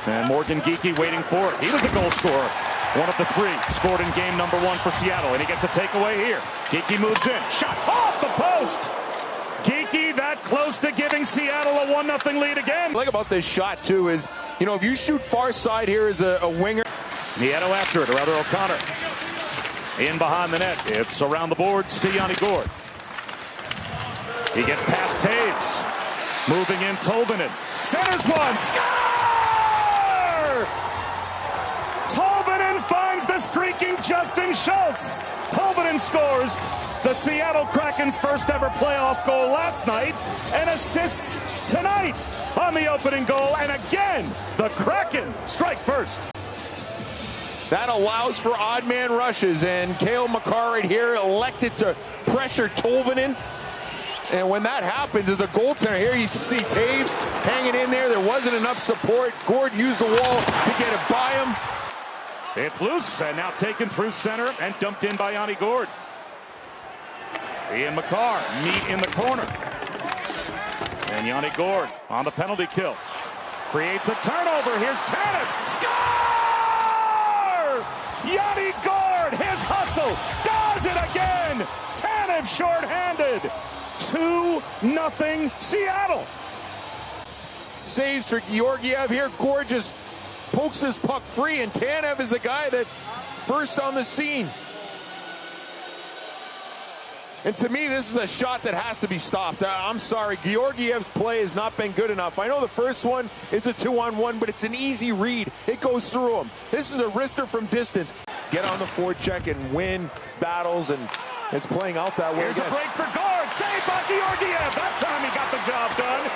And Morgan Geekie waiting for it. He was a goal scorer. One of the three scored in game number 1 for Seattle, and he gets a takeaway here. Geekie moves in. Shot off the post. Geekie that close to giving Seattle a 1-0 lead again. What I like about this shot, too, is, you know, if you shoot far side here as a winger. Nieto after it, or rather O'Connor. In behind the net. It's around the boards to Yanni Gourde. He gets past Toews. Moving in, Tolvanen. Centers one. Score! Tolvanen finds the streaking Justin Schultz. Tolvanen scores the Seattle Kraken's first ever playoff goal last night and assists tonight on the opening goal. And again, the Kraken strike first. That allows for odd man rushes, and Cale Makar right here elected to pressure Tolvanen. And when that happens as a goaltender, here you see Toews hanging in there. There wasn't enough support. Gourde used the wall to get it by him. It's loose and now taken through center and dumped in by Yanni Gourde. He and Makar meet in the corner. And Yanni Gourde on the penalty kill. Creates a turnover. Here's Tanev. Score! Yanni Gourde, his hustle, does it again. Tanev shorthanded. 2-0 Seattle. Saves for Georgiev here. Gourde just pokes his puck free, and Tanev is the guy that first on the scene. And to me, this is a shot that has to be stopped. I'm sorry, Georgiev's play has not been good enough. I know the first one is a 2-on-1, but it's an easy read. It goes through him. This is a wrister from distance. Get on the forecheck and win battles, and it's playing out that way. Here's a break for Gourde. Saved by Georgiev. That time he got the job done.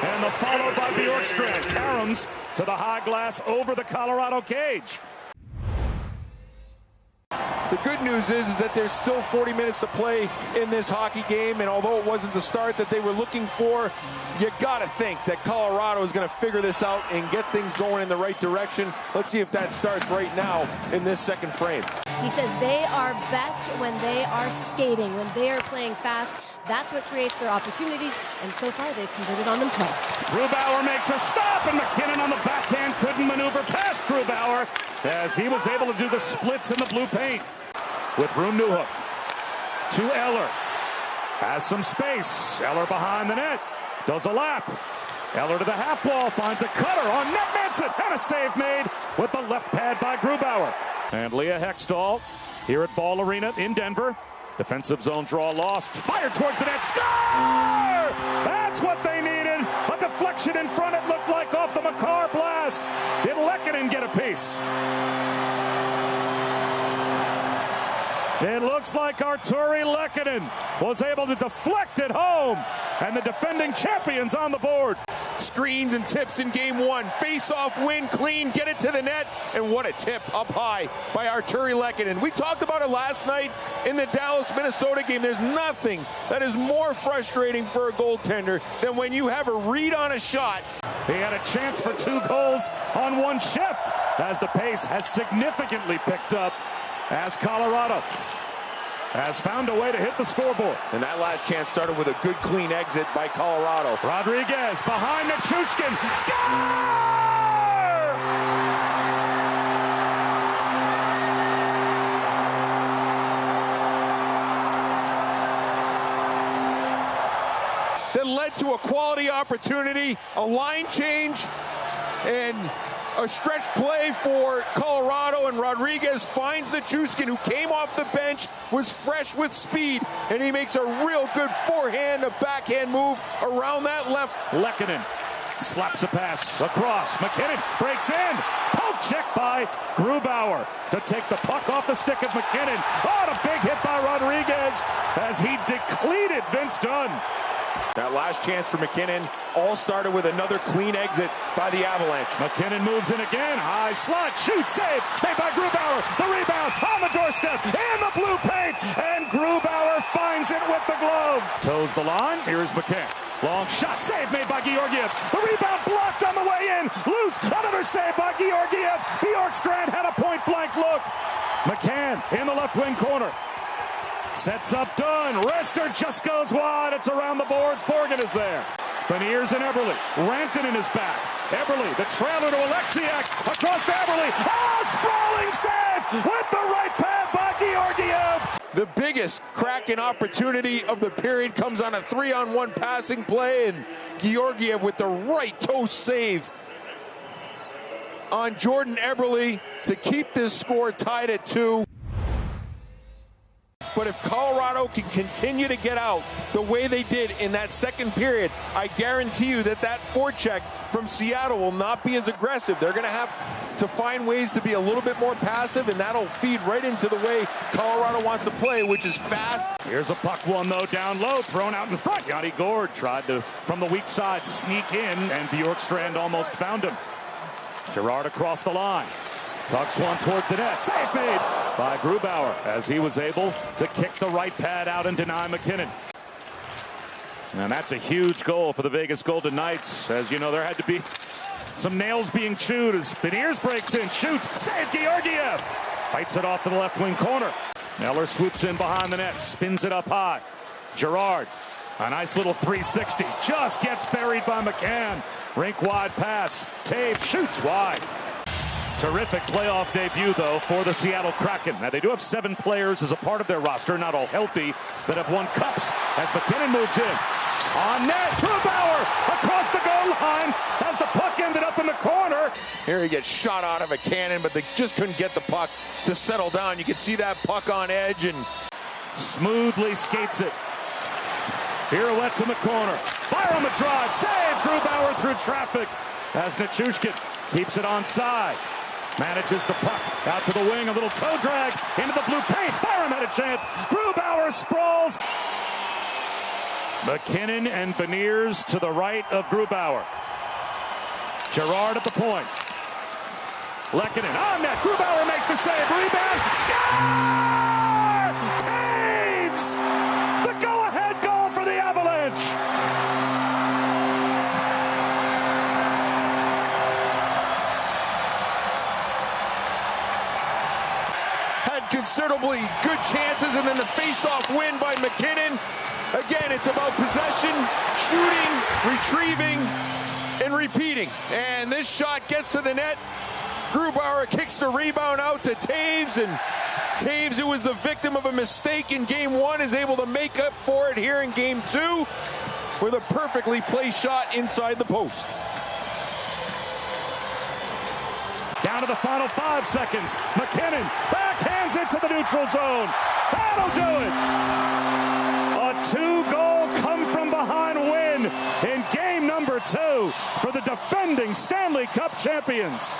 And the follow by Bjorkstrand. Karams to the high glass over the Colorado cage. The good news is that there's still 40 minutes to play in this hockey game, and although it wasn't the start that they were looking for, you got to think that Colorado is going to figure this out and get things going in the right direction. Let's see if that starts right now in this second frame. He says they are best when they are skating, when they are playing fast. That's what creates their opportunities, and so far they've converted on them twice. Grubauer makes a stop, and McKinnon on the backhand couldn't maneuver past Grubauer as he was able to do the splits in the blue paint. With room Newhook to Eller. Has some space. Eller behind the net. Does a lap. Eller to the half wall. Finds a cutter on net Manson. And a save made with the left pad by Grubauer. And Leah Hextall here at Ball Arena in Denver. Defensive zone draw lost. Fired towards the net. Score! That's what they needed. A deflection in front, it looked like, off the Makar blast. Did Lehkonen get a piece? It looks like Artturi Lehkonen was able to deflect it home, and the defending champions on the board. Screens and tips in game 1. Face-off win, clean, get it to the net, and what a tip up high by Artturi Lehkonen. We talked about it last night in the Dallas-Minnesota game. There's nothing that is more frustrating for a goaltender than when you have a read on a shot. He had a chance for 2 goals on 1 shift, as the pace has significantly picked up as Colorado has found a way to hit the scoreboard. And that last chance started with a good, clean exit by Colorado. Rodriguez behind Nichushkin. Score! That led to a quality opportunity, a line change, and a stretch play for Colorado, and Rodriguez finds Nichushkin, who came off the bench, was fresh with speed, and he makes a real good forehand, a backhand move around that left. Lehkonen slaps a pass across. McKinnon breaks in. Poke check by Grubauer to take the puck off the stick of McKinnon. Oh, a big hit by Rodriguez as he depleted Vince Dunn. That last chance for McKinnon all started with another clean exit by the Avalanche. McKinnon moves in again. High slot, shoot, save, made by Grubauer. The rebound on the doorstep, in the blue paint, and Grubauer finds it with the glove. Toes the line, here's McCann. Long shot, save made by Georgiev. The rebound blocked on the way in. Loose, another save by Georgiev. Bjorkstrand had a point-blank look. McCann in the left wing corner. Sets up Dunn. Wrister just goes wide. It's around the boards. Borgen is there. Beniers and Eberle. Rantanen is back. Eberle, the trailer to Alexiak. Across to Eberle. Oh, sprawling save with the right pad by Georgiev. The biggest Kraken opportunity of the period comes on a 3-on-1 passing play, and Georgiev with the right toe save on Jordan Eberle to keep this score tied at 2. But if Colorado can continue to get out the way they did in that second period, I guarantee you that forecheck from Seattle will not be as aggressive. They're going to have to find ways to be a little bit more passive, and that'll feed right into the way Colorado wants to play, which is fast. Here's a puck one, though, down low, thrown out in front. Yanni Gourde tried to, from the weak side, sneak in, and Bjorkstrand almost found him. Girard across the line. Tucks one toward the net. Save made by Grubauer as he was able to kick the right pad out and deny McKinnon. And that's a huge goal for the Vegas Golden Knights. As you know, there had to be some nails being chewed as Beniers breaks in, shoots, save Georgiev. Fights it off to the left wing corner. Eller swoops in behind the net, spins it up high. Girard, a nice little 360, just gets buried by McCann. Rink wide pass, Toews shoots wide. Terrific playoff debut, though, for the Seattle Kraken. Now, they do have 7 players as a part of their roster, not all healthy, that have won cups as McKinnon moves in. On net, Grubauer across the goal line as the puck ended up in the corner. Here he gets shot out of a cannon, but they just couldn't get the puck to settle down. You can see that puck on edge and smoothly skates it. Pirouettes in the corner. Fire on the drive. Save Grubauer through traffic as Nichushkin keeps it onside. Manages the puck out to the wing, a little toe drag into the blue paint. Byram had a chance. Grubauer sprawls. McKinnon and Beniers to the right of Grubauer. Girard at the point. Lehkonen on net. Grubauer makes the save. Rebound. Score! Toews! The go-ahead goal for the Avalanche. Considerably good chances, and then the face-off win by McKinnon. Again, it's about possession, shooting, retrieving, and repeating. And this shot gets to the net. Grubauer kicks the rebound out to Toews, and Toews, who was the victim of a mistake in Game 1, is able to make up for it here in Game 2 with a perfectly placed shot inside the post. Down to the final 5 seconds. McKinnon backhands it to the neutral zone. That'll do it. A 2-goal come-from-behind win in game number 2 for the defending Stanley Cup champions.